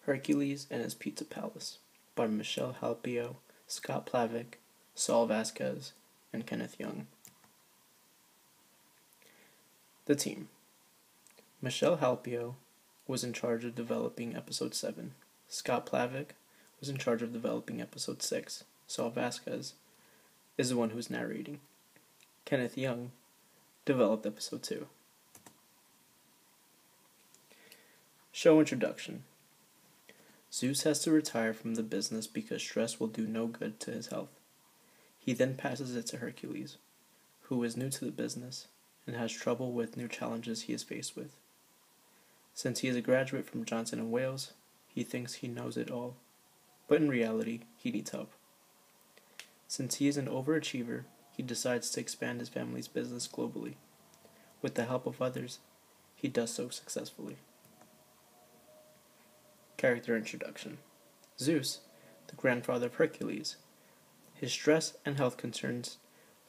Hercules and His Pizza Palace by Michelle Halpio, Scott Plavick, Saul Vasquez, and Kenneth Young. The team. Michelle Halpio was in charge of developing Episode 7. Scott Plavick was in charge of developing Episode 6. Saul Vasquez is the one who's narrating. Kenneth Young developed Episode 2. Show introduction. Zeus has to retire from the business because stress will do no good to his health. He then passes it to Hercules, who is new to the business and has trouble with new challenges he is faced with. Since he is a graduate from Johnson & Wales, he thinks he knows it all, but in reality, he needs help. Since he is an overachiever, he decides to expand his family's business globally. With the help of others, he does so successfully. Character introduction. Zeus, the grandfather of Hercules. His stress and health concerns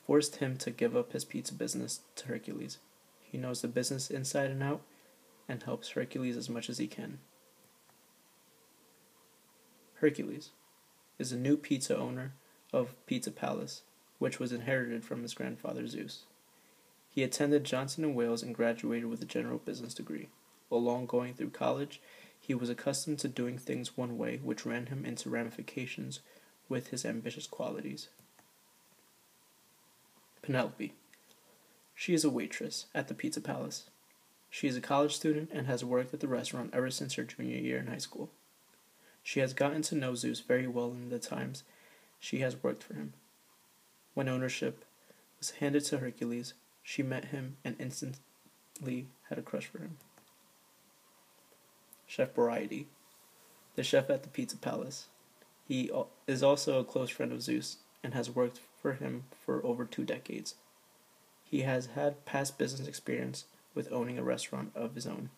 forced him to give up his pizza business to Hercules. He knows the business inside and out and helps Hercules as much as he can. Hercules is a new pizza owner of Pizza Palace, which was inherited from his grandfather Zeus. He attended Johnson & Wales and graduated with a general business degree. Along going through college, he was accustomed to doing things one way, which ran him into ramifications with his ambitious qualities. Penelope. She is a waitress at the Pizza Palace. She is a college student and has worked at the restaurant ever since her junior year in high school. She has gotten to know Zeus very well in the times she has worked for him. When ownership was handed to Hercules, she met him and instantly had a crush for him. Chef Variety, the chef at the Pizza Palace. He is also a close friend of Zeus and has worked for him for over 2 decades. He has had past business experience with owning a restaurant of his own.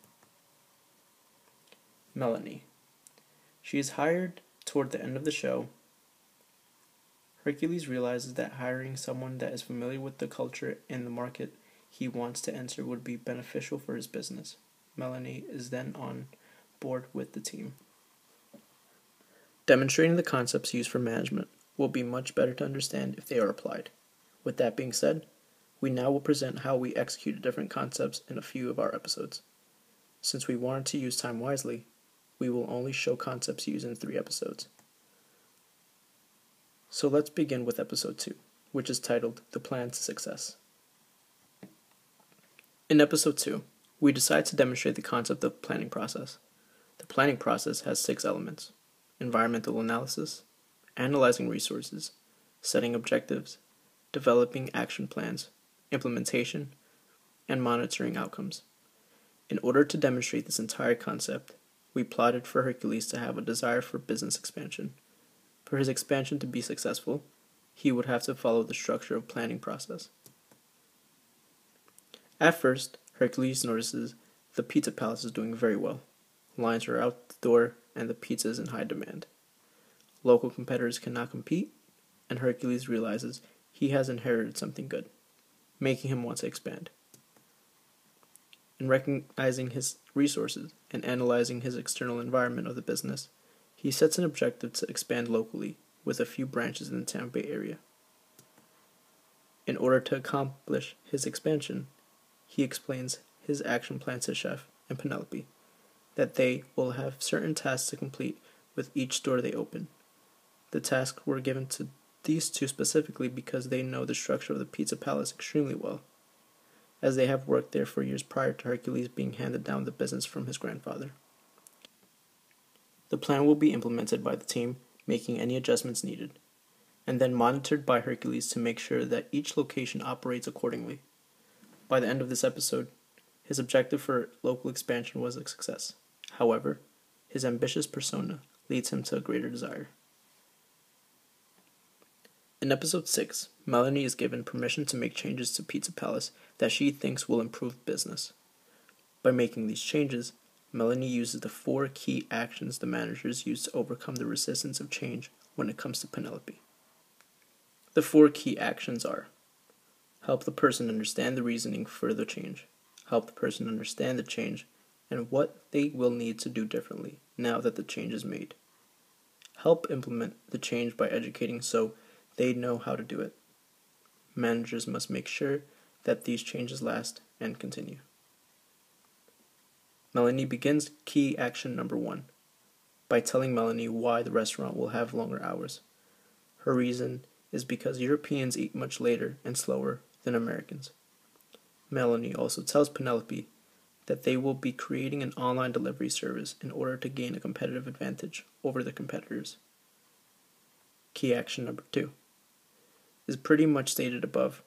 Melanie. She is hired toward the end of the show. Hercules realizes that hiring someone that is familiar with the culture in the market he wants to enter would be beneficial for his business. Melanie is then on board with the team. Demonstrating the concepts used for management will be much better to understand if they are applied. With that being said, we now will present how we executed different concepts in a few of our episodes. Since we wanted to use time wisely, we will only show concepts used in 3 episodes. So let's begin with episode 2, which is titled The Plan to Success. In episode 2, we decide to demonstrate the concept of planning process. The planning process has 6 elements: environmental analysis, analyzing resources, setting objectives, developing action plans, implementation, and monitoring outcomes. In order to demonstrate this entire concept, we plotted for Hercules to have a desire for business expansion. For his expansion to be successful, he would have to follow the structure of planning process. At first, Hercules notices the Pizza Palace is doing very well. Lines are out the door and the pizza is in high demand. Local competitors cannot compete, and Hercules realizes he has inherited something good, making him want to expand. In recognizing his resources and analyzing his external environment of the business, he sets an objective to expand locally with a few branches in the Tampa Bay area. In order to accomplish his expansion, he explains his action plan to Chef and Penelope, that they will have certain tasks to complete with each store they open. The tasks were given to these 2 specifically because they know the structure of the Pizza Palace extremely well, as they have worked there for years prior to Hercules being handed down the business from his grandfather. The plan will be implemented by the team, making any adjustments needed, and then monitored by Hercules to make sure that each location operates accordingly. By the end of this episode, his objective for local expansion was a success. However, his ambitious persona leads him to a greater desire. In episode 6, Melanie is given permission to make changes to Pizza Palace that she thinks will improve business. By making these changes, Melanie uses the 4 key actions the managers use to overcome the resistance of change when it comes to Penelope. The 4 key actions are: help the person understand the reasoning for the change, help the person understand the change, and what they will need to do differently now that the change is made. Help implement the change by educating so they know how to do it. Managers must make sure that these changes last and continue. Melanie begins key action number 1 by telling Melanie why the restaurant will have longer hours. Her reason is because Europeans eat much later and slower than Americans. Melanie also tells Penelope that they will be creating an online delivery service in order to gain a competitive advantage over the competitors. Key action number 2 is pretty much stated above,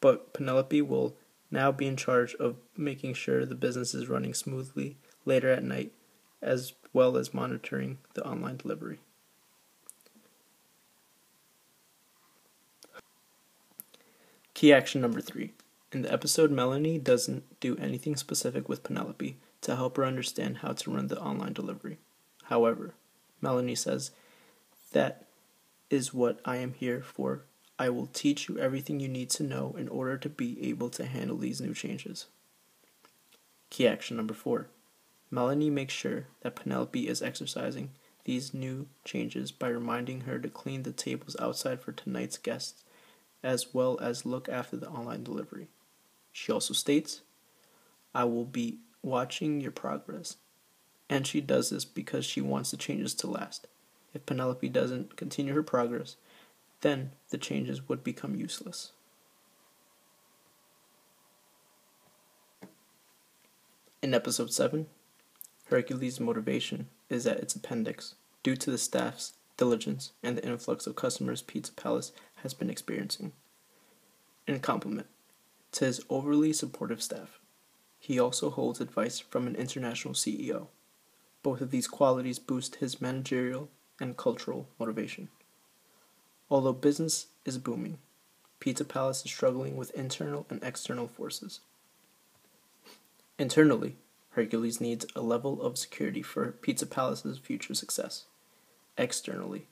but Penelope will now be in charge of making sure the business is running smoothly later at night, as well as monitoring the online delivery. Key action number 3. In the episode, Melanie doesn't do anything specific with Penelope to help her understand how to run the online delivery. However, Melanie says, "That is what I am here for. I will teach you everything you need to know in order to be able to handle these new changes." Key action number 4. Melanie makes sure that Penelope is exercising these new changes by reminding her to clean the tables outside for tonight's guests, as well as look after the online delivery. She also states, "I will be watching your progress." And she does this because she wants the changes to last. If Penelope doesn't continue her progress, then the changes would become useless. In episode 7, Hercules' motivation is at its appendix due to the staff's diligence and the influx of customers Pizza Palace has been experiencing. In compliment to his overly supportive staff, he also holds advice from an international CEO. Both of these qualities boost his managerial and cultural motivation. Although business is booming, Pizza Palace is struggling with internal and external forces. Internally, Hercules needs a level of security for Pizza Palace's future success. Externally,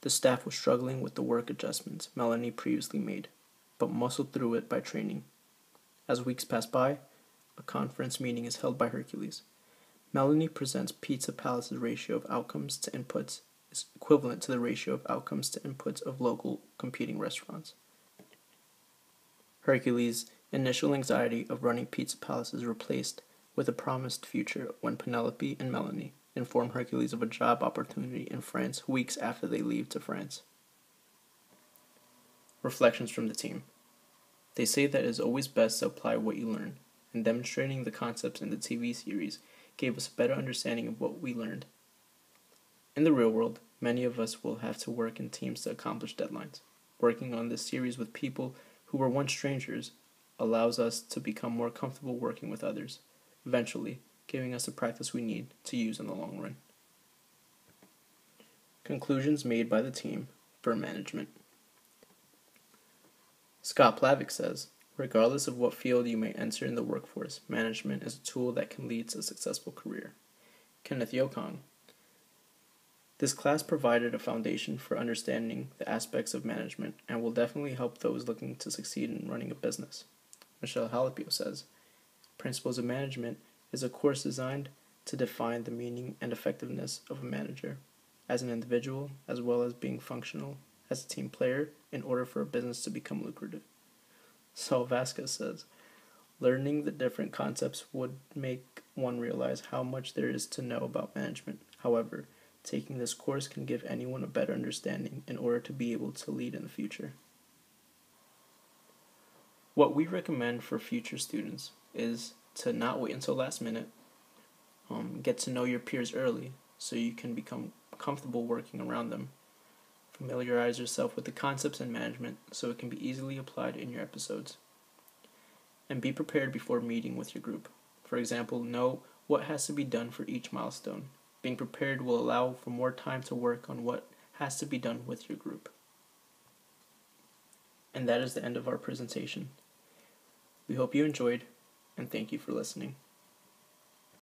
the staff was struggling with the work adjustments Melanie previously made, but muscled through it by training. As weeks pass by, a conference meeting is held by Hercules. Melanie presents Pizza Palace's ratio of outcomes to inputs is equivalent to the ratio of outcomes to inputs of local competing restaurants. Hercules' initial anxiety of running Pizza Palace is replaced with a promised future when Penelope and Melanie inform Hercules of a job opportunity in France weeks after they leave to France. Reflections from the team. They say that it is always best to apply what you learn, and demonstrating the concepts in the TV series gave us a better understanding of what we learned. In the real world, many of us will have to work in teams to accomplish deadlines. Working on this series with people who were once strangers allows us to become more comfortable working with others, eventually giving us the practice we need to use in the long run. Conclusions made by the team for management. Scott Plavik says, "Regardless of what field you may enter in the workforce, management is a tool that can lead to a successful career." Kenneth Yokong, "This class provided a foundation for understanding the aspects of management and will definitely help those looking to succeed in running a business." Michelle Halapio says, "Principles of Management is a course designed to define the meaning and effectiveness of a manager as an individual, as well as being functional as a team player in order for a business to become lucrative." Saul Vasquez says, "Learning the different concepts would make one realize how much there is to know about management. However, taking this course can give anyone a better understanding in order to be able to lead in the future." What we recommend for future students is to not wait until last minute. Get to know your peers early so you can become comfortable working around them. Familiarize yourself with the concepts in management so it can be easily applied in your episodes. And be prepared before meeting with your group. For example, know what has to be done for each milestone. Being prepared will allow for more time to work on what has to be done with your group. And that is the end of our presentation. We hope you enjoyed, and thank you for listening.